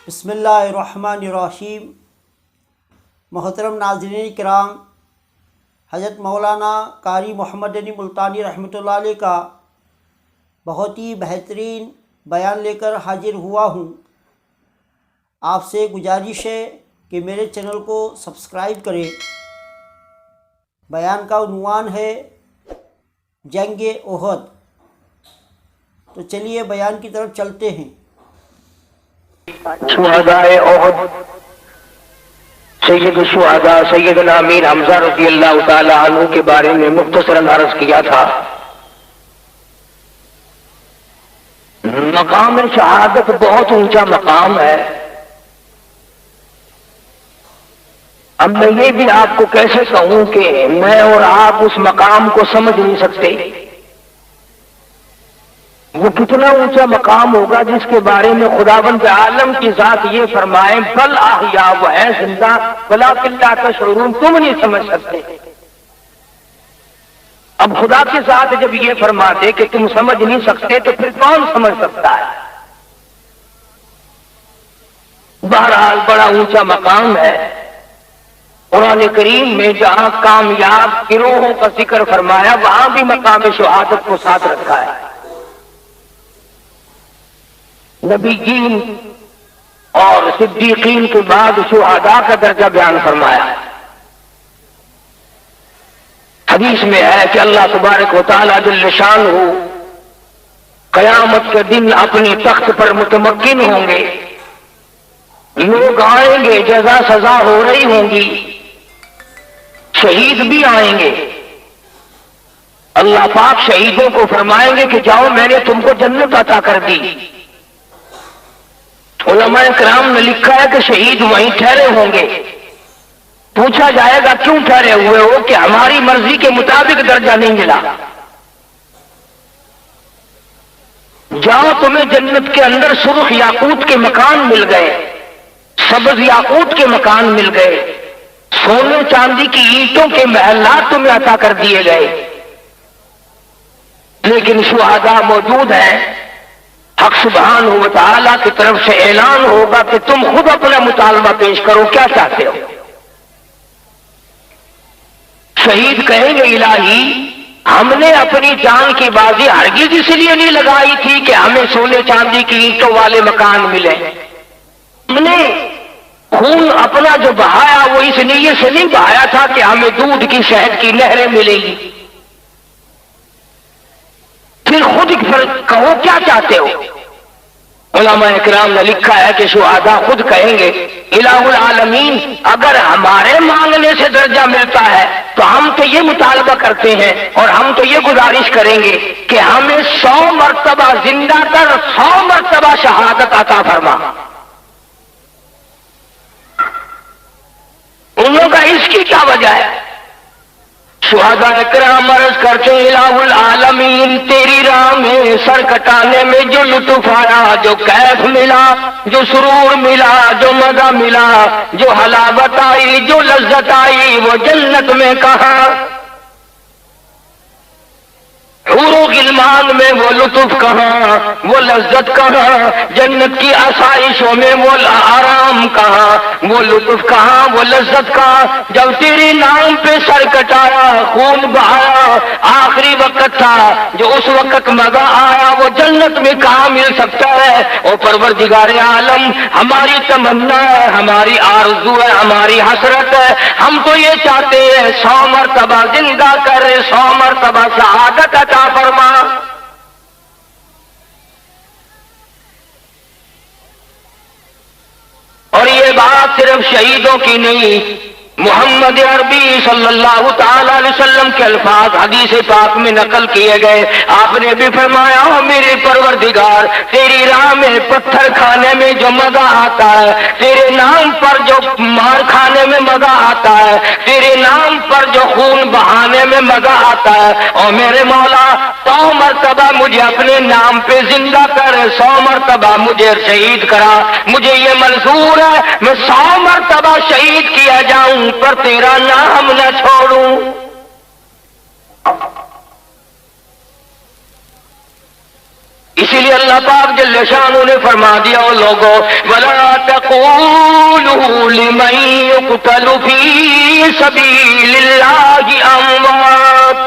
بسم اللہ الرحمن الرحیم۔ محترم ناظرین کرام، حضرت مولانا قاری محمد علی ملتانی رحمۃ اللہ علیہ کا بہت ہی بہترین بیان لے کر حاضر ہوا ہوں۔ آپ سے گزارش ہے کہ میرے چینل کو سبسکرائب کریں۔ بیان کا عنوان ہے جنگ احد۔ تو چلیے بیان کی طرف چلتے ہیں۔ شہدائے احد سید الشہداء سیدنا امیر حمزہ رضی اللہ تعالی عنہ کے بارے میں مختصراً عرض کیا تھا۔ مقام شہادت بہت اونچا مقام ہے۔ اب میں یہ بھی آپ کو کیسے کہوں کہ میں اور آپ اس مقام کو سمجھ نہیں سکتے۔ وہ کتنا اونچا مقام ہوگا جس کے بارے میں خداوند عالم کی ذات یہ فرمائے بل احیا، وہ ہے زندہ، ولکن لا تشعرون، تم نہیں سمجھ سکتے۔ اب خدا کی ذات جب یہ فرما دے کہ تم سمجھ نہیں سکتے تو پھر کون سمجھ سکتا ہے؟ بہرحال بڑا اونچا مقام ہے۔ قرآن کریم میں جہاں کامیاب گروہوں کا ذکر فرمایا وہاں بھی مقام شہادت کو ساتھ رکھا ہے۔ نبیین اور صدیقین کے بعد شہداء کا درجہ بیان فرمایا۔ حدیث میں ہے کہ اللہ تبارک و تعالیٰ جل شانہ قیامت کے دن اپنے تخت پر متمکن ہوں گے، لوگ آئیں گے، جزا سزا ہو رہی ہوں گی، شہید بھی آئیں گے۔ اللہ پاک شہیدوں کو فرمائیں گے کہ جاؤ میں نے تم کو جنت عطا کر دی۔ علماء کرام نے لکھا ہے کہ شہید وہیں ٹھہرے ہوں گے۔ پوچھا جائے گا کیوں ٹھہرے ہوئے ہو؟ کہ ہماری مرضی کے مطابق درجہ نہیں ملا۔ جاؤ تمہیں جنت کے اندر سرخ یاقوت کے مکان مل گئے، سبز یاقوت کے مکان مل گئے، سونے چاندی کی اینٹوں کے محلات تمہیں عطا کر دیے گئے۔ لیکن شہداء موجود ہیں۔ حق سبحانہ و تعالیٰ کی طرف سے اعلان ہوگا کہ تم خود اپنا مطالبہ پیش کرو، کیا چاہتے ہو؟ شہید کہیں گے الہی ہم نے اپنی جان کی بازی ہرگز اس لیے نہیں لگائی تھی کہ ہمیں سونے چاندی کی اینٹوں والے مکان ملے، ہم نے خون اپنا جو بہایا وہ اس نیت سے نہیں بہایا تھا کہ ہمیں دودھ کی شہد کی نہریں ملیں گی۔ پھر خود کہو کیا چاہتے ہو؟ علماء اکرام نے لکھا ہے کہ شہداء خود کہیں گے الہ العالمین اگر ہمارے مانگنے سے درجہ ملتا ہے تو ہم تو یہ مطالبہ کرتے ہیں اور ہم تو یہ گزارش کریں گے کہ ہمیں 100 مرتبہ زندہ کر 100 مرتبہ شہادت عطا فرما۔ ان لوگوں کا اس کی کیا وجہ ہے؟ شہداء اکرام عرض کرتے الہ العالمین تیری راہ میں سر کٹانے میں جو لطف آیا، جو کیف ملا، جو سرور ملا، جو مزہ ملا، جو حلاوت آئی، جو لذت آئی، وہ جنت میں کہاں؟ حور و غلمان میں وہ لطف کہاں، وہ لذت کہاں؟ جنت کی آسائشوں میں وہ آرام کہاں، وہ لطف کہاں، وہ لذت کہاں؟ جب تیرے نام پہ سر کٹایا، خون بہایا، آخری وقت تھا، جو اس وقت مزہ آیا وہ جنت میں کہاں مل سکتا ہے؟ اور پروردگار عالم ہماری تمنا ہے، ہماری آرزو ہے، ہماری حسرت ہے، ہم تو یہ چاہتے ہیں 100 مرتبہ زندہ کر، 100 مرتبہ شہادت عطا فرما۔ اور یہ بات صرف شہیدوں کی نہیں، محمد عربی صلی اللہ تعالی علیہ وسلم کے الفاظ حدیث پاک میں نقل کیے گئے۔ آپ نے بھی فرمایا میرے پروردگار تیری راہ میں پتھر کھانے میں جو مزہ آتا ہے، تیرے نام پر جو مار کھانے میں مزہ آتا ہے، تیرے نام پر جو خون بہانے میں مزہ آتا ہے، اور میرے مولا 100 مرتبہ مجھے اپنے نام پہ زندہ کر، 100 مرتبہ مجھے شہید کرا۔ مجھے یہ منظور ہے میں 100 مرتبہ شہید کیا جاؤں پر تیرا نام نہ چھوڑوں۔ اسی لیے اللہ پاک جل شانہ نے فرما دیا او لوگوں ولا قولوا لمن يقتل في سبيل الله اموات.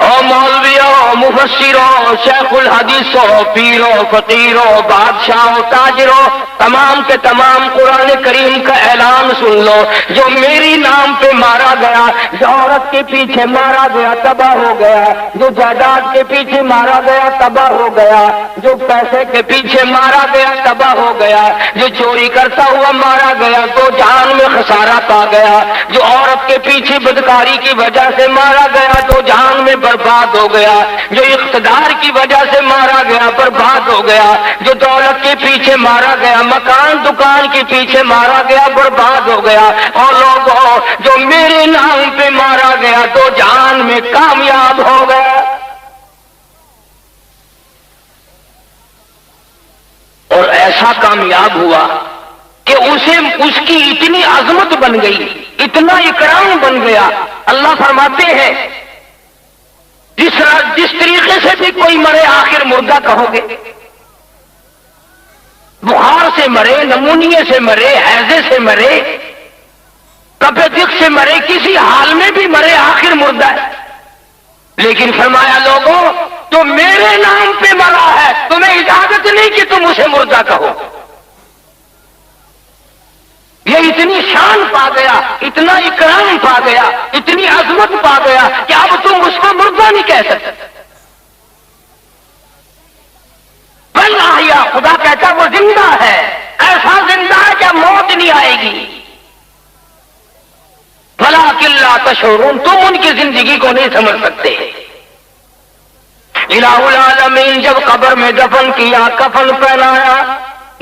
او مولویوں، مفسروں، شیخ الحدیثوں، پیروں، فقیروں، بادشاہوں، تاجروں، تمام کے تمام قرآن کریم کا اعلان سن لو. جو میری نام پہ مارا گیا، جو عورت کے پیچھے مارا گیا تباہ ہو گیا، جو جائیداد کے پیچھے مارا گیا تباہ ہو گیا، جو پیسے کے پیچھے مارا گیا تباہ ہو گیا، جو چوری کرتا ہوا مارا گیا تو جان میں خسارہ پا گیا، جو عورت کے پیچھے بدکاری کی وجہ سے مارا گیا تو جان میں برباد ہو گیا، جو اقتدار کی وجہ سے مارا گیا برباد ہو گیا، جو دولت کے پیچھے مارا گیا، مکان دکان کے پیچھے مارا گیا برباد ہو گیا. اور لوگوں، جو میرے نام پہ مارا گیا تو جان میں کامیاب ہو گیا. اور ایسا کامیاب ہوا کہ اس کی اتنی عظمت بن گئی، اتنا اکرام بن گیا. اللہ فرماتے ہیں جس طریقے سے بھی کوئی مرے آخر مردہ کہو گے. بخار سے مرے، نمونیے سے مرے، ہیضے سے مرے، کپے دق سے مرے، کسی حال میں بھی مرے آخر مردہ ہے. لیکن فرمایا لوگوں، تو میرے نام پہ مرا ہے، تمہیں اجازت نہیں کہ تم اسے مردہ کہو. یہ اتنی شان پا گیا، اتنا اکرام پا گیا، اتنی عظمت پا گیا کہ اب تم اس کو مردہ نہیں کہہ سکتے. بل احیا، خدا کہتا وہ زندہ ہے، ایسا زندہ ہے کہ موت نہیں آئے گی. ولکن لا تشعرون، تم ان کی زندگی کو نہیں سمجھ سکتے. الہ العالمین جب قبر میں دفن کیا، کفن پہنایا،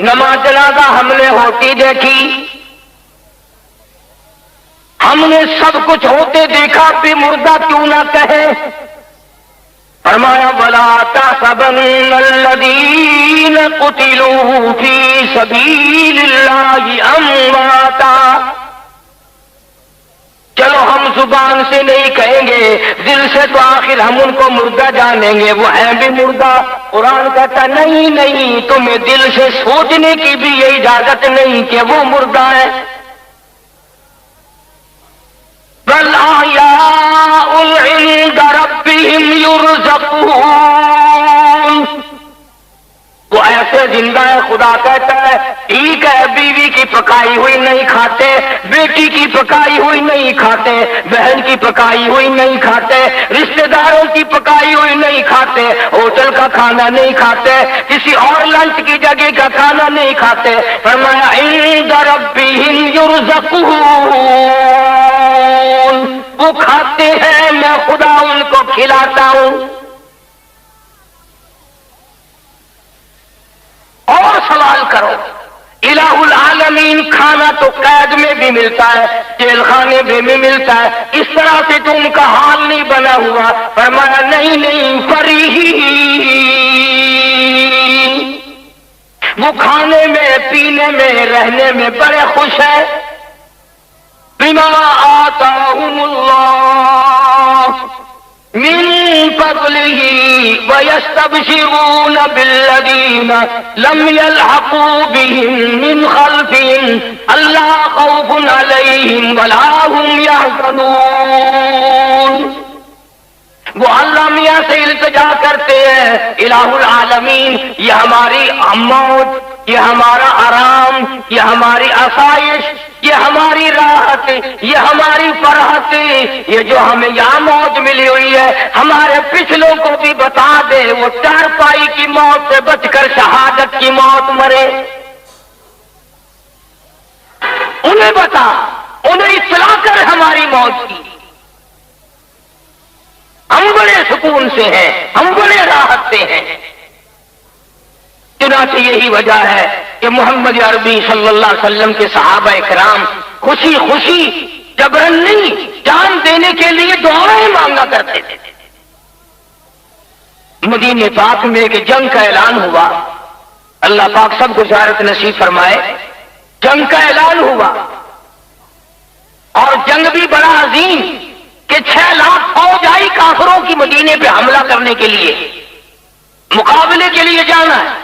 نماز جنازہ ہم نے ہوتی دیکھی، ہم نے سب کچھ ہوتے دیکھا، بھی مردہ کیوں نہ کہے. فرمایا وَلَا تَحْسَبَنَّ الَّذِينَ قُتِلُوا فِي سَبِيلِ اللَّهِ أَمْوَاتًا. چلو ہم زبان سے نہیں کہیں گے، دل سے تو آخر ہم ان کو مردہ جانیں گے، وہ ہیں بھی مردہ. قرآن کہتا نہیں، تمہیں دل سے سوچنے کی بھی یہ اجازت نہیں کہ وہ مردہ ہے. بل احیاء عند ربهم يرزقون. وہ ایسے زندہ ہے، خدا کہتا ہے ٹھیک ہے، بیوی کی پکائی ہوئی نہیں کھاتے، بیٹی کی پکائی ہوئی نہیں کھاتے، بہن کی پکائی ہوئی نہیں کھاتے، رشتہ داروں کی پکائی ہوئی نہیں کھاتے، ہوٹل کا کھانا نہیں کھاتے، کسی اور لنچ کی جگہ کا کھانا نہیں کھاتے. فرمایا عند ربهم يرزقون، وہ کھاتے ہیں، میں خدا ان کو کھلاتا ہوں. اور سوال کرو، الہ العالمین کھانا تو قید میں بھی ملتا ہے، جیل خانے میں بھی ملتا ہے، اس طرح سے تو ان کا حال نہیں بنا ہوا. فرمایا نہیں، فریحین، وہ کھانے میں، پینے میں، رہنے میں بڑے خوش ہیں. بما آتاہم اللہ من فضله ويستبشرون بالذين لم يلحقوا بهم من خلفهم ألا خوف عليهم ولا هم يحزنون. وہ اللہ میاں سے التجا کرتے ہیں، الہ العالمین یہ ہماری موت، یہ ہمارا آرام، یہ ہماری آسائش، یہ ہماری راحت، یہ ہماری فرحت، یہ جو ہمیں یہاں موت ملی ہوئی ہے، ہمارے پچھلوں کو بھی بتا دے وہ چارپائی کی موت سے بچ کر شہادت کی موت مرے. انہیں بتا، انہیں اطلاع کر ہماری موت کی. ہم بڑے سکون سے ہیں، ہم بڑے راحت سے ہیں. چنانچہ یہی وجہ ہے کہ محمد عربی صلی اللہ علیہ وسلم کے صحابہ کرام خوشی خوشی جبرن نہیں، جان دینے کے لیے دعائیں مانگا کرتے تھے. مدینہ پاک میں ایک جنگ کا اعلان ہوا، اللہ پاک سب کو زیارت نصیب فرمائے. جنگ کا اعلان ہوا اور جنگ بھی بڑا عظیم کہ 6 لاکھ فوج آئی کافروں کی مدینے پہ حملہ کرنے کے لیے، مقابلے کے لیے جانا ہے.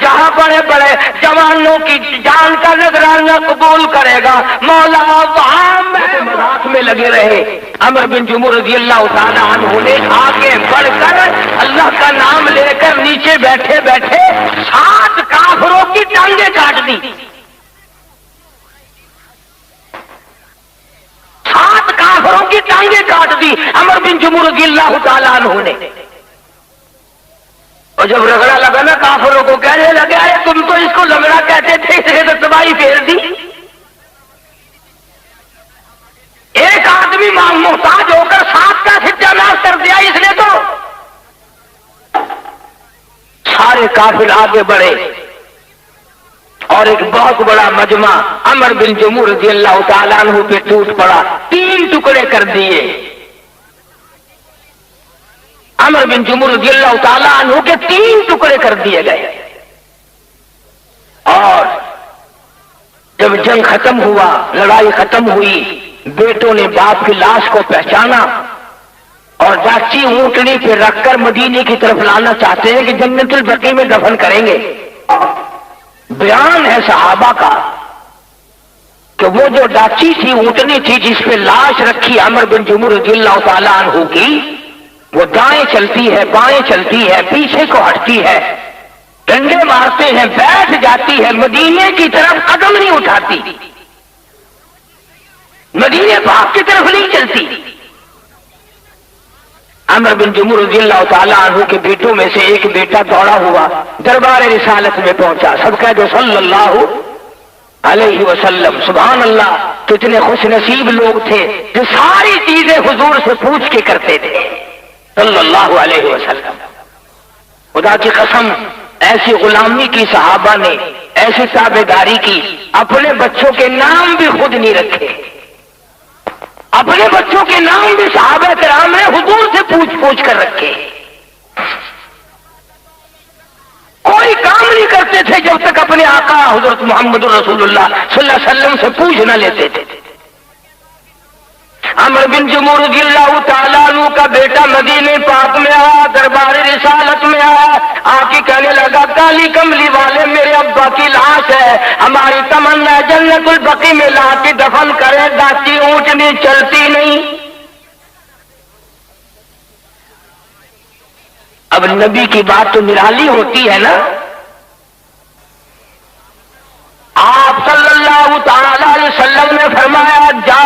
جہاں بڑے بڑے جوانوں کی جان کا نذرانہ قبول کرے گا، مولا وہاں مذاق میں لگے رہے۔ عمر بن جمح رضی اللہ تعالیٰ عنہ نے آگے بڑھ کر اللہ کا نام لے کر نیچے بیٹھے بیٹھے 7 کافروں کی ٹانگیں کاٹ دی۔ 7 کافروں کی ٹانگیں کاٹ دی عمر بن جمح رضی اللہ تعالیٰ عنہ نے۔ اور جب رگڑا لگا نا کافروں کو کہنے لگے ارے تم تو اس کو لنگڑا کہتے تھے، اس نے تو تباہی پھیر دی۔ ایک آدمی محتاج ہو کر 7 کا ستیہ ناش کر دیا اس نے تو۔ سارے کافر آگے بڑھے اور ایک بہت بڑا مجمع عمر بن جمح رضی اللہ تعالیٰ عنہ پہ ٹوٹ پڑا، 3 ٹکڑے کر دیے۔ عمر بن جمح رضی اللہ تعالیٰ عنہ کے 3 ٹکڑے کر دیے گئے۔ اور جب جنگ ختم ہوا، لڑائی ختم ہوئی، بیٹوں نے باپ کی لاش کو پہچانا اور ڈاچی اونٹنی پہ رکھ کر مدینے کی طرف لانا چاہتے ہیں کہ جنت البقیع میں دفن کریں گے۔ بیان ہے صحابہ کا کہ وہ جو ڈاچی تھی، اونٹنی تھی جس پہ لاش رکھی عمر بن جمح رضی اللہ تعالیٰ عنہ کی، وہ دائیں چلتی ہے، بائیں چلتی ہے، پیچھے کو ہٹتی ہے، ڈنڈے مارتے ہیں، بیٹھ جاتی ہے، مدینے کی طرف قدم نہیں اٹھاتی، مدینے پاک کی طرف نہیں چلتی۔ عمر بن جمح رضی اللہ تعالیٰ عنہ کے بیٹوں میں سے ایک بیٹا دوڑا ہوا دربار رسالت میں پہنچا۔ سب کہہ دو صلی اللہ علیہ وسلم۔ سبحان اللہ، کتنے خوش نصیب لوگ تھے جو ساری چیزیں حضور سے پوچھ کے کرتے تھے صلی اللہ علیہ وسلم۔ خدا کی قسم، ایسی غلامی کی صحابہ نے، ایسی تابعداری کی، اپنے بچوں کے نام بھی خود نہیں رکھے، اپنے بچوں کے نام بھی صحابہ کرام نے حضور سے پوچھ پوچھ کر رکھے۔ کوئی کام نہیں کرتے تھے جب تک اپنے آقا حضرت محمد رسول اللہ صلی اللہ علیہ وسلم سے پوچھ نہ لیتے تھے۔ عمر بن جمح رضی اللہ تعالیٰ عنہ کا بیٹا مدینے پاک میں آیا، دربار رسالت میں آیا، آ کے کہنے لگا کالی کملی والے میرے ابا کی لاش ہے، ہماری تمنا جنت البقیع میں لا کے دفن کرے، ڈاچی اونٹنی چلتی نہیں۔ اب نبی کی بات تو نرالی ہوتی ہے نا۔ آپ صلی اللہ تعالی علیہ وسلم نے فرمایا جا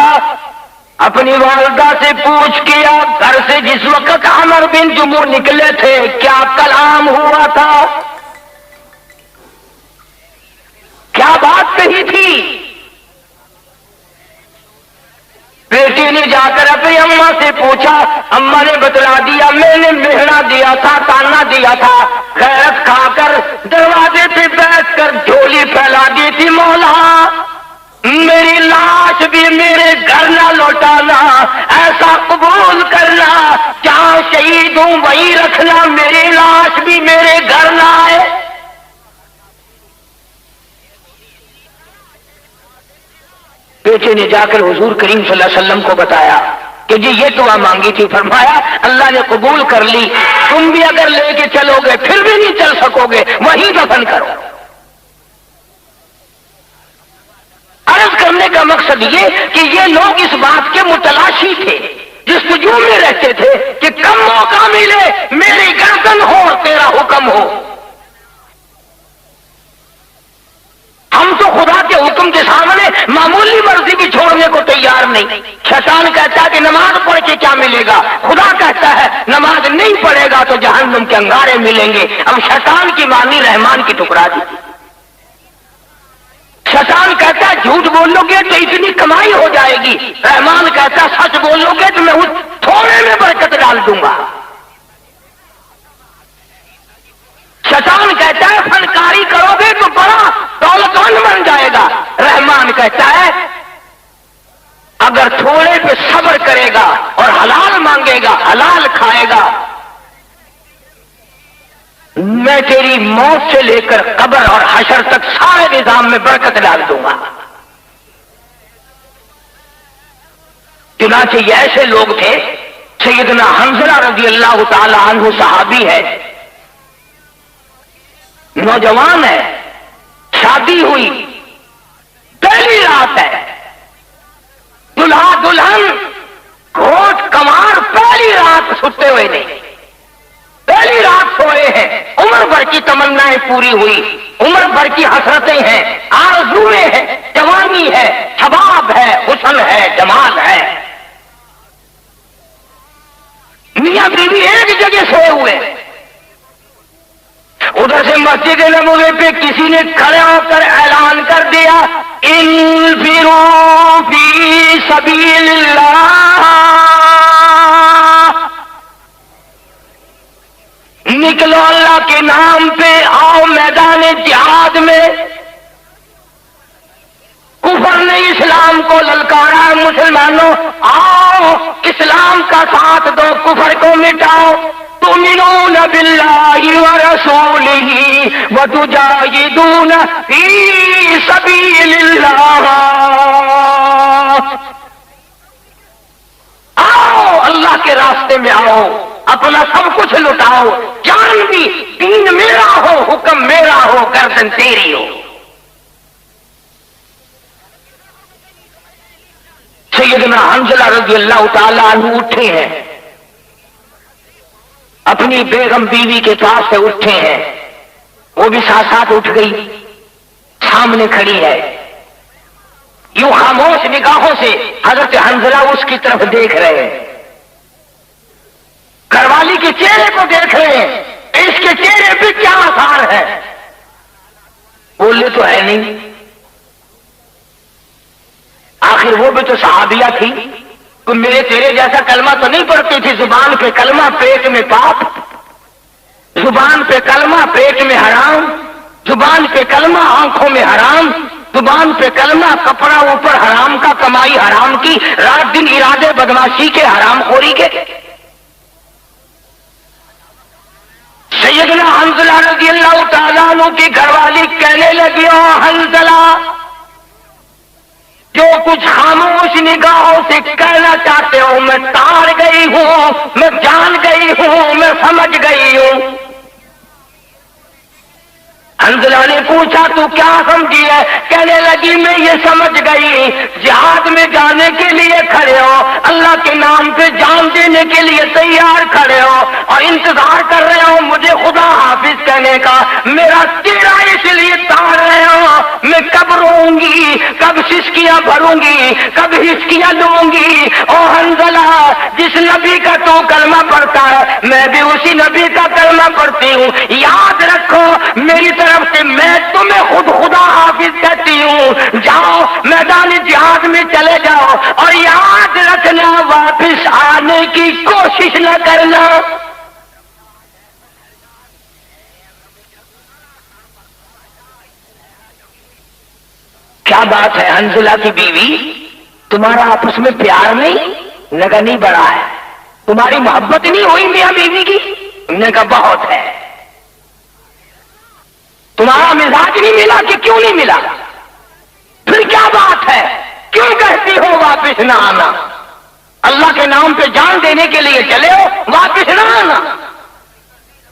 اپنی والدہ سے پوچھ کیا گھر سے جس وقت عمر بن جمح نکلے تھے کیا کلام ہوا تھا، کیا بات کہی تھی؟ بیٹی نے جا کر اپنی اماں سے پوچھا، اماں نے بتلا دیا میں نے مہرا دیا تھا، تانا دیا تھا، غیرت کھا کر دروازے پہ بیٹھ کر جھولی پھیلا دی تھی، مولا میری لاش بھی میرے گھر نہ لوٹانا، ایسا قبول کرنا جہاں شہید ہوں وہیں رکھنا، میری لاش بھی میرے گھر نہ آئے۔ بیٹے نے جا کر حضور کریم صلی اللہ علیہ وسلم کو بتایا کہ جی یہ دعا مانگی تھی، فرمایا اللہ نے قبول کر لی، تم بھی اگر لے کے چلو گے پھر بھی نہیں چل سکو گے، وہیں دفن کرو۔ عرض کرنے کا مقصد یہ کہ یہ لوگ اس بات کے متلاشی تھے، جستجو میں رہتے تھے کہ کم موقع ملے میری گردن ہو اور تیرا حکم ہو۔ ہم تو خدا کے حکم کے سامنے معمولی مرضی بھی چھوڑنے کو تیار نہیں۔ شیطان کہتا ہے کہ نماز پڑھ کے کیا ملے گا، خدا کہتا ہے نماز نہیں پڑھے گا تو جہنم کے انگارے ملیں گے۔ اب شیطان کی مانی رحمان کی ٹکرا دی۔ شیطان کہتا ہے جھوٹ بولو گے تو اتنی کمائی ہو جائے گی، رحمان کہتا ہے سچ بولو گے تو میں اس تھوڑے میں برکت ڈال دوں گا۔ شیطان کہتا ہے فنکاری کرو گے تو بڑا دولتمند بن جائے گا، رحمان کہتا ہے اگر تھوڑے پہ صبر کرے گا اور حلال مانگے گا، حلال کھائے گا، میں تیری موت سے لے کر قبر اور حشر تک سارے نظام میں برکت ڈال دوں گا۔ چنانچہ یہ ایسے لوگ تھے، سیدنا حنظلہ رضی اللہ تعالی عنہ صحابی ہے، نوجوان ہے، شادی ہوئی، پہلی رات ہے، دلہا دلہن گھوٹ کمار پہلی رات سوتے ہوئے نہیں، پہلی رات سوئے ہیں، عمر بھر کی تمنائیں پوری ہوئی، عمر بھر کی حسرتیں ہیں، آرزویں ہیں، جوانی ہے، شباب ہے، حسن ہے، جمال ہے، میاں بیوی ایک جگہ سوئے ہوئے، ادھر سے مسجد نبوی پہ کسی نے کھڑے ہو کر اعلان کر دیا، انفروا فی سبیل اللہ، نکلو اللہ کے نام پہ، آؤ میدان جہاد میں۔ کفر نے اسلام کو للکارا، مسلمانوں آؤ اسلام کا ساتھ دو، کفر کو مٹاؤ، تؤمنون باللہ ورسولہ وتجاہدون فی سبیل اللہ، آؤ اللہ کے راستے میں آؤ، اپنا سب کچھ لٹاؤ، جان بھی، دین میرا ہو، حکم میرا ہو، گردن تیری ہو۔ سیدنا حنظلہ رضی اللہ تعالی عنہ اٹھے ہیں، اپنی بیگم بیوی کے پاس سے اٹھے ہیں، وہ بھی ساتھ ساتھ اٹھ گئی، سامنے کھڑی ہے، یوں خاموش نگاہوں سے حضرت حنظلہ اس کی طرف دیکھ رہے ہیں، گھر والی کے چہرے کو دیکھ رہے ہیں، اس کے چہرے پہ کیا آثار ہے؟ بولے تو ہے نہیں، آخر وہ بھی تو صحابیہ تھی، تو میرے تیرے جیسا کلمہ تو نہیں پڑھتی تھی، زبان پہ کلمہ پیٹ میں پاپ، زبان پہ کلمہ پیٹ میں حرام، زبان پہ کلمہ آنکھوں میں حرام، زبان پہ کلمہ کپڑا اوپر حرام کا، کمائی حرام کی، رات دن ارادے بدماشی کے، حرام خوری کے۔ سیدنا حنظلہ رضی اللہ تعالیٰ عنہ کی گھر والی کہنے لگی، او حنظلہ، جو کچھ خاموش نگاہوں سے کہنا چاہتے ہو میں تاڑ گئی ہوں، میں جان گئی ہوں، میں سمجھ گئی ہوں۔ حنظلہ نے پوچھا تو کیا سمجھی ہے؟ کہنے لگی میں یہ سمجھ گئی، جہاد میں جانے کے لیے کھڑے ہو، اللہ کے نام پہ جان دینے کے لیے تیار کھڑے ہو اور انتظار کر رہے ہو مجھے خدا حافظ کہنے کا، میرا چہرہ اس لیے تاڑ رہے ہو، میں کب روؤں گی، کب سسکیاں بھروں گی، کب ہسکیاں لوں گی۔ او حنظلہ، جس نبی کا تو کلمہ پڑھتا ہے میں بھی اسی نبی کا کلمہ پڑھتی ہوں، یاد رکھو میری طرف سے میں تمہیں خود خدا حافظ کہتی ہوں، جاؤ میدان جہاد میں چلے جاؤ اور یاد رکھنا واپس آنے کی کوشش نہ کرنا۔ کیا بات ہے حنظلہ کی بیوی، تمہارا آپس میں پیار نہیں؟ نگا نہیں بڑھا ہے، تمہاری محبت نہیں ہوئی میاں بیوی کی؟ نے کہا بہت ہے۔ تمہارا مزاج نہیں ملا کہ کیوں نہیں ملا؟ پھر کیا بات ہے، کیوں کہتی ہو واپس نہ آنا؟ اللہ کے نام پہ جان دینے کے لیے چلے ہو، واپس نہ آنا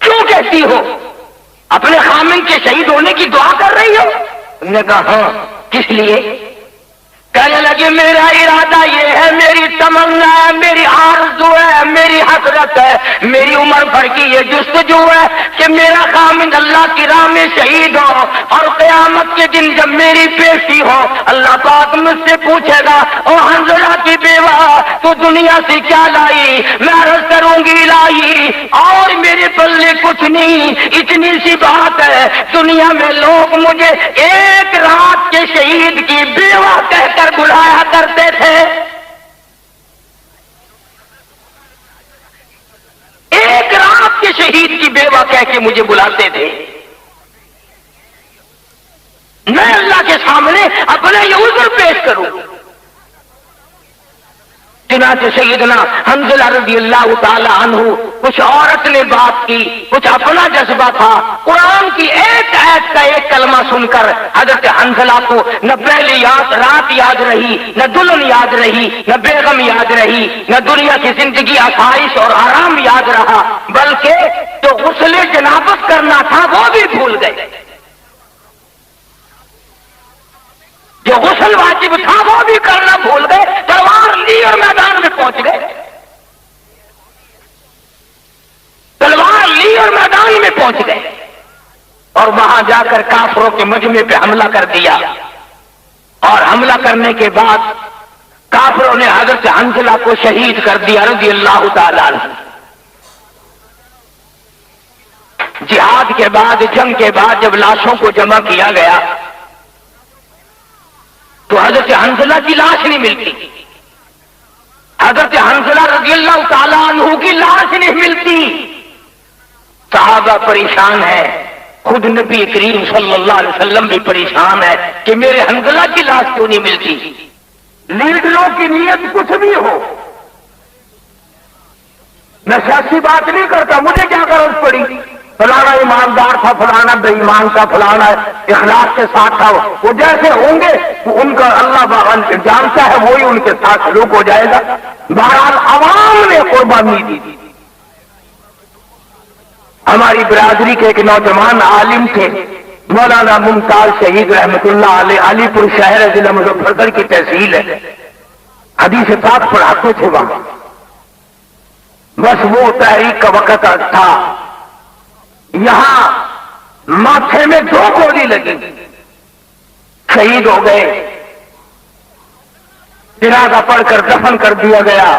کیوں کہتی ہو؟ اپنے خامن کے شہید ہونے کی دعا کر رہی ہو؟ نے کہا ہاں، کس لیے؟ کہنے لگے میرا ارادہ یہ ہے، میری تمنا ہے، میری آرزو ہے، میری حسرت ہے، میری عمر بھر کی یہ جستجو ہے کہ میرا خامن اللہ کی راہ میں شہید ہو اور قیامت کے دن جب میری پیشی ہو اللہ پاک مجھ سے پوچھے گا او حنظلہ کی بیوہ تو دنیا سے کیا لائی؟ میں عرض کروں گی لائی اور میرے پلے کچھ نہیں، اتنی سی بات ہے دنیا میں لوگ مجھے ایک رات کے شہید کی بیوہ کہہ کر بلایا کرتے تھے، ایک رات کے شہید کی بیوہ کہہ کے مجھے بلاتے تھے۔ میں اللہ کے سامنے اپنا یہ عذر پیش کروں۔ چنانچہ سیدنا حنظلہ رضی اللہ تعالی عنہ، کچھ عورت نے بات کی، کچھ اپنا جذبہ تھا، قرآن کی ایک آیت کا ایک کلمہ سن کر حضرت حنظلہ کو نہ پہلی رات یاد رہی، نہ دلہن یاد رہی، نہ بیگم یاد رہی، نہ دنیا کی زندگی آسائش اور آرام یاد رہا، بلکہ جو غسل جنابت کرنا تھا وہ بھی بھول گئے۔ پہنچ گئے اور وہاں جا کر کافروں کے مجمع پہ حملہ کر دیا، اور حملہ کرنے کے بعد کافروں نے حضرت حنظلہ کو شہید کر دیا رضی اللہ تعالیٰ عنہ۔ جہاد کے بعد، جنگ کے بعد جب لاشوں کو جمع کیا گیا تو حضرت حنظلہ کی لاش نہیں ملتی، حضرت حنظلہ رضی اللہ تعالیٰ عنہ کی لاش نہیں ملتی۔ صحابہ پریشان ہیں، خود نبی کریم صلی اللہ علیہ وسلم بھی پریشان ہے کہ میرے حنظلہ کی لاش کیوں نہیں ملتی۔ لیڈروں کی نیت کچھ بھی ہو، میں سیاسی بات نہیں کرتا، مجھے کیا غرض پڑی، فلانا ایماندار تھا، فلانا بے ایمان تھا، فلانا اخلاص کے ساتھ تھا، وہ جیسے ہوں گے ان کا اللہ جانتا ہے، وہی ان کے ساتھ سلوک ہو جائے گا۔ بہرحال عوام نے قربانی دی۔ ہماری برادری کے ایک نوجوان عالم تھے مولانا ممتاز شہید رحمت اللہ علیہ، علی پور شہر ضلع مظفر نگر کی تحصیل ہے، حدیث پاک پڑھاتے تھے وہاں۔ بس وہ تحریک کا وقت تھا، یہاں ماتھے میں 2 گولی لگی، شہید ہو گئے، جنازہ پڑھ کر دفن کر دیا گیا۔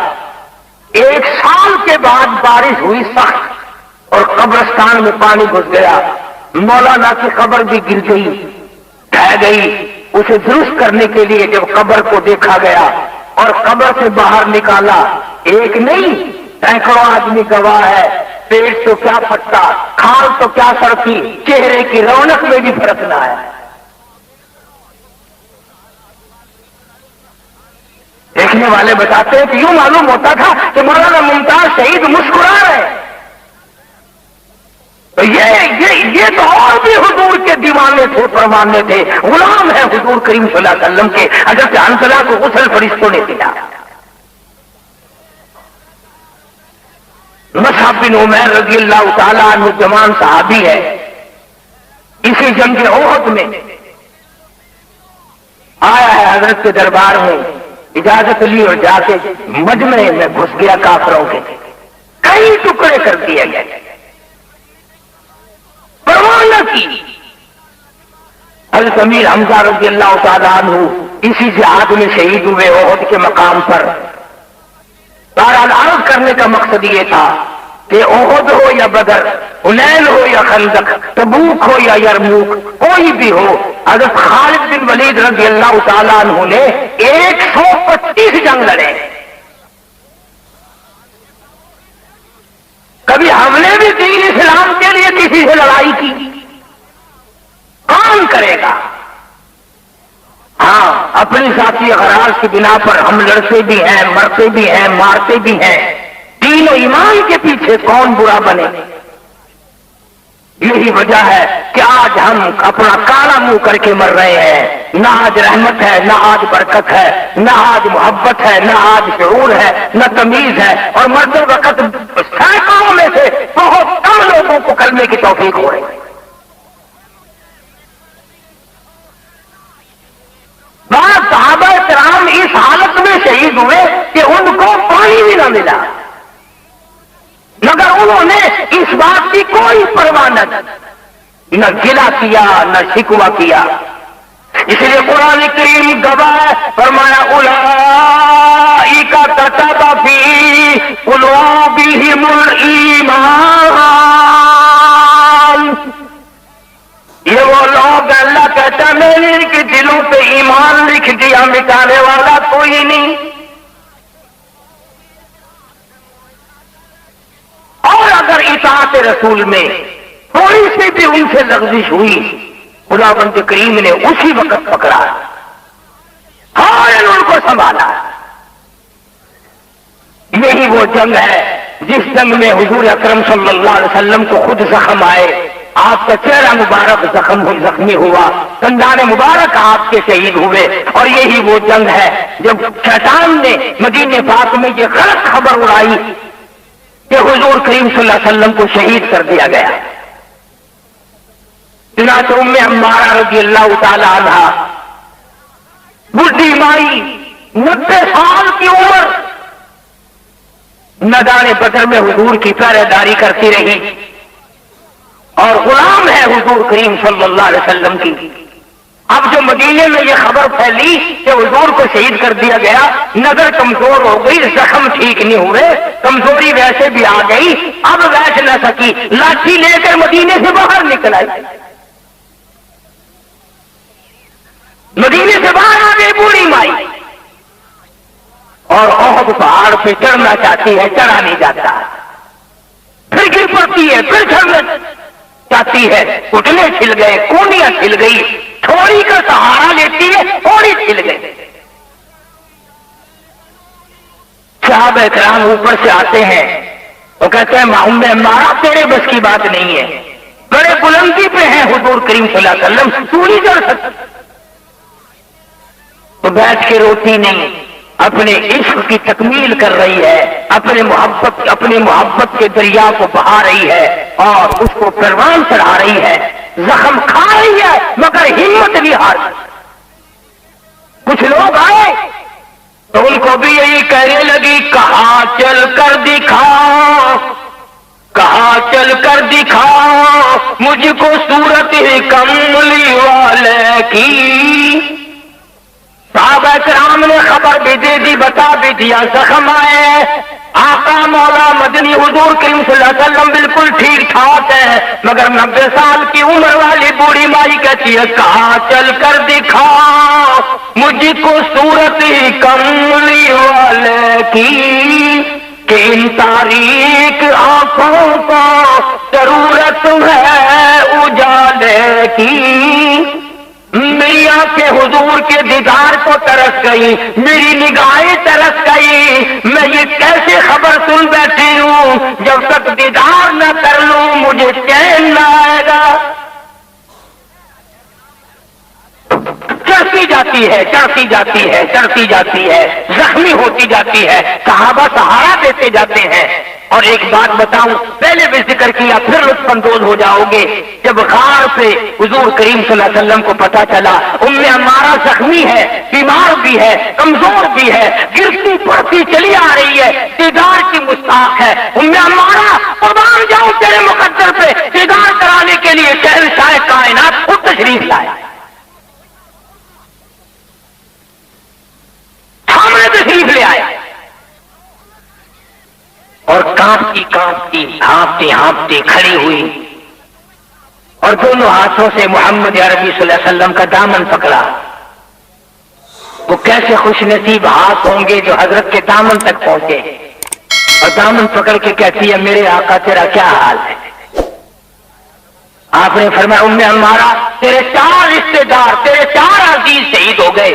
1 سال کے بعد بارش ہوئی سخت اور قبرستان میں پانی گھس گیا، مولانا کی قبر بھی گر گئی، ڈھہ گئی۔ اسے درست کرنے کے لیے جب قبر کو دیکھا گیا اور قبر سے باہر نکالا، ایک نہیں سینکڑوں آدمی گواہ ہے، پیٹ تو کیا پھٹا، کھال تو کیا سڑتی، چہرے کی رونق میں بھی فرق نہ آیا۔ دیکھنے والے بتاتے ہیں کہ یوں معلوم ہوتا تھا کہ مولانا ممتاز شہید مسکرا رہے۔ یہ تو اور بھی حضور کے دیوانے تھے، پروانے تھے، غلام ہیں حضور کریم صلی اللہ علیہ وسلم کے۔ حضرت حنظلہ کو غسل فرشتوں نے دیا۔ مصعب بن عمیر رضی اللہ تعالیٰ عنہ جوان صحابی ہے، اسی جنگ احد میں آیا ہے حضرت کے دربار میں، اجازت لی اور جا کے مجمع میں گھس گیا، کافروں کے کئی ٹکڑے کر دیے گئے، پرواہ نہ کی۔ حضرت امیر حمزہ رضی اللہ تعالیٰ عنہ اسی جہاد میں شہید ہوئے احد کے مقام پر۔ بہرحال عرض کرنے کا مقصد یہ تھا کہ احد ہو یا بدر، حنین ہو یا خندق، تبوک ہو یا یرموک، کوئی بھی ہو، حضرت خالد بن ولید رضی اللہ تعالیٰ عنہ نے 125 جنگ لڑے۔ کبھی ہم نے بھی دین اسلام کے لیے کسی سے لڑائی کی؟ کون کرے گا؟ ہاں، اپنی ذاتی غرض کی بنا پر ہم لڑتے بھی ہیں، مرتے بھی ہیں، مارتے بھی ہیں۔ دین و ایمان کے پیچھے کون برا بنے؟ یہی وجہ ہے کہ آج ہم اپنا کالا منہ کر کے مر رہے ہیں۔ نہ آج رحمت ہے، نہ آج برکت ہے، نہ آج محبت ہے، نہ آج شعور ہے، نہ تمیز ہے، اور مرتے وقت سینکڑوں میں سے بہت کم لوگوں کو کلمے کی توفیق ہو رہی ہے۔ بعض صحابہ کرام اس حالت میں شہید ہوئے کہ ان کو پانی بھی نہ ملا، مگر انہوں نے اس بات کی کوئی پرواہ نہ گلا کیا، نہ شکوہ کیا۔ اس لیے قرآن کریم گواہ ہے، فرمایا اولئک کتب فی قلوبہم الایمان، یہ وہ لوگ اللہ کہتا ہے میں نے ان کے دلوں پہ ایمان لکھ دیا، مٹانے والا کوئی نہیں۔ اور اگر اطاعت رسول میں تھوڑی سی بھی ان سے لغزش ہوئی، خداوند کریم نے اسی وقت پکڑا اور ان کو سنبھالا۔ یہی وہ جنگ ہے جس جنگ میں حضور اکرم صلی اللہ علیہ وسلم کو خود زخم آئے، آپ کا چہرہ مبارک زخمی ہوا، دندان مبارک آپ کے شہید ہوئے۔ اور یہی وہ جنگ ہے جب شیطان نے مدینے پاک میں یہ غلط خبر اڑائی کہ حضور کریم صلی اللہ علیہ وسلم کو شہید کر دیا گیا۔ چنانچہ ام عمارہ رضی اللہ تعالی عنہ، بڈھی مائی، 90 سال کی عمر، میدان بدر میں حضور کی پہرے داری کرتی رہی۔ اور غلام ہے حضور کریم صلی اللہ علیہ وسلم کی۔ اب جو مدینے میں یہ خبر پھیلی کہ حضور کو شہید کر دیا گیا، نظر کمزور ہو گئی، زخم ٹھیک نہیں ہوئے، کمزوری ویسے بھی آ گئی، اب بیٹھ نہ سکی، لاٹھی لے کر مدینے سے باہر نکل آئی، مدینے سے باہر آ گئی بوڑھی مائی، اور احد پہاڑ پہ چڑھنا چاہتی ہے، چڑھا نہیں جاتا، پھر گر پڑتی ہے، پھر چڑھنا چاہتی ہے، گھٹنے چھل گئے، کونیاں چھل گئی، تھوڑی کا سہارا لیتی ہے، تھوڑی چھل گئی۔ صحابہ کرام اوپر سے آتے ہیں، وہ کہتے ہیں ام عمارہ تیرے بس کی بات نہیں ہے، بڑے بلندی پہ ہیں حضور کریم صلی اللہ علیہ وسلم، تو نہیں چڑھ سکتی، تو بیٹھ کے روتی نہیں، اپنے عشق کی تکمیل کر رہی ہے، اپنے محبت کے دریا کو بہا رہی ہے اور اس کو پروان چڑھا رہی ہے، زخم کھا رہی ہے مگر ہمت نہیں ہار۔ کچھ لوگ آئے تو ان کو بھی یہی کہنے لگی، کہاں چل کر دکھا، کہاں چل کر دکھا مجھ کو صورت کملی والے کی۔ صحابہ کرام نے خبر بھی دے دی، بتا بھی دیا، زخم آئے، آقا مولا مدنی حضور کریم صلی اللہ علیہ وسلم بالکل ٹھیک ٹھاک ہے، مگر 90 سال کی عمر والی بوڑھی مائی کہتی ہے کہاں چل کر دکھا مجھ کو صورت کملی والے کی، کہ ان تاریک آنکھوں کو ضرورت ہے اجالے کی۔ میری آنکھیں حضور کے دیدار کو ترس گئی، میری نگاہیں ترس گئی، میں یہ کیسے خبر سن بیٹھی ہوں، جب تک دیدار نہ کر لوں مجھے چین نہ آئے گا۔ چڑھتی جاتی ہے، چڑھتی جاتی ہے، چڑھتی جاتی ہے، زخمی ہوتی جاتی ہے، صحابہ سہارا دیتے جاتے ہیں۔ اور ایک بات بتاؤں، پہلے بھی ذکر کیا، پھر لطف اندوز ہو جاؤ گے، جب غار سے حضور کریم صلی اللہ علیہ وسلم کو پتا چلا ام عمارہ زخمی ہے، بیمار بھی ہے، کمزور بھی ہے، گرتی پڑتی چلی آ رہی ہے، دیدار کی مستحق ہے، ام عمارہ قربان جاؤں تیرے مقدر پہ، دیدار کرانے کے لیے شہنشاہ کائنات خود تشریف لائے، سامنے تشریف لے آیا، اور کانپتی کانپتی ہانپتے ہانپتے کھڑی ہوئی، اور دونوں ہاتھوں سے محمد عربی صلی اللہ علیہ وسلم کا دامن پکڑا۔ وہ کیسے خوش نصیب ہاتھ ہوں گے جو حضرت کے دامن تک پہنچے، اور دامن پکڑ کے کہتی ہے میرے آقا تیرا کیا حال ہے؟ آپ نے فرمایا ام عمارہ تیرے 4 رشتے دار، تیرے 4 عزیز شہید ہو گئے،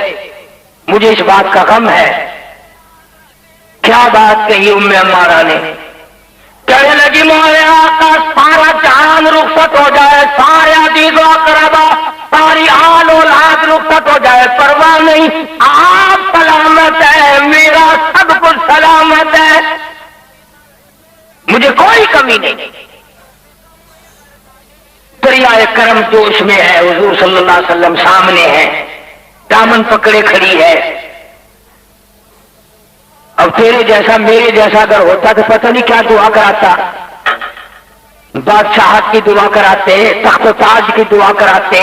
مجھے اس بات کا غم ہے۔ کیا بات کہی ام عمارہ نے؟ کہنے لگی مولا آقا سارا جہان رخصت ہو جائے، سارے عزیز و اقربا، ساری آل اولاد رخصت ہو جائے، پرواہ نہیں، آپ سلامت ہے، میرا سب کچھ سلامت ہے، مجھے کوئی کمی نہیں۔ دریائے کرم جوش میں ہے، حضور صلی اللہ علیہ وسلم سامنے ہے، دامن پکڑے کھڑی ہے۔ اب تیرے جیسا میرے جیسا اگر ہوتا تو پتہ نہیں کیا دعا کراتا، بادشاہت کی دعا کراتے، تخت و تاج کی دعا کراتے،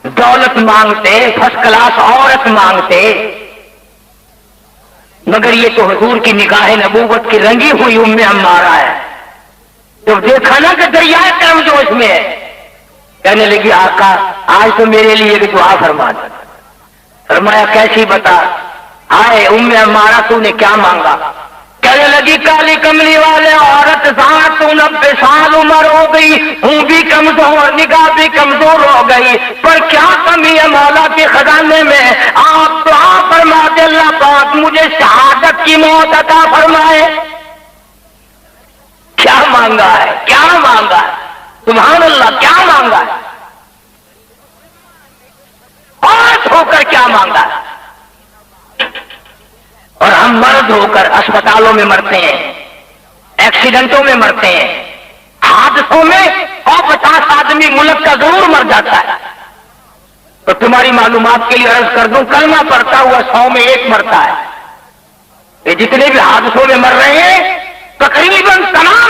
دولت مانگتے، فرسٹ کلاس عورت مانگتے، مگر یہ تو حضور کی نگاہ نبوت کی رنگی ہوئی ام عمارہ ہے۔ جب دیکھا نا کہ دریائے کرم جوش میں ہے، کہنے لگی آقا آج تو میرے لیے ایک دعا فرما دو۔ فرمایا کیسی بتا؟ آئے ام عمارہ تو نے کیا مانگا؟ کہنے لگی کالی کملی والے عورت ذات 90 سال عمر ہو گئی، ہوں بھی کمزور، نگاہ بھی کمزور ہو گئی، پر کیا کمی ہے مولا کے خزانے میں؟ آپ دعا فرما دے اللہ پاک مجھے شہادت کی موت عطا فرمائے۔ کیا مانگا ہے؟ کیا مانگا ہے؟ سبحان اللہ، کیا مانگا ہے؟ عورت ہو کر کیا مانگا ہے؟ اور ہم مرد ہو کر اسپتالوں میں مرتے ہیں، ایکسیڈنٹوں میں مرتے ہیں، حادثوں میں، اور 50 آدمی ملک کا ضرور مر جاتا ہے۔ تو تمہاری معلومات کے لیے عرض کر دوں کلمہ پڑھتا ہوا 100 میں 1 مرتا ہے۔ یہ جتنے بھی حادثوں میں مر رہے ہیں تقریباً تمام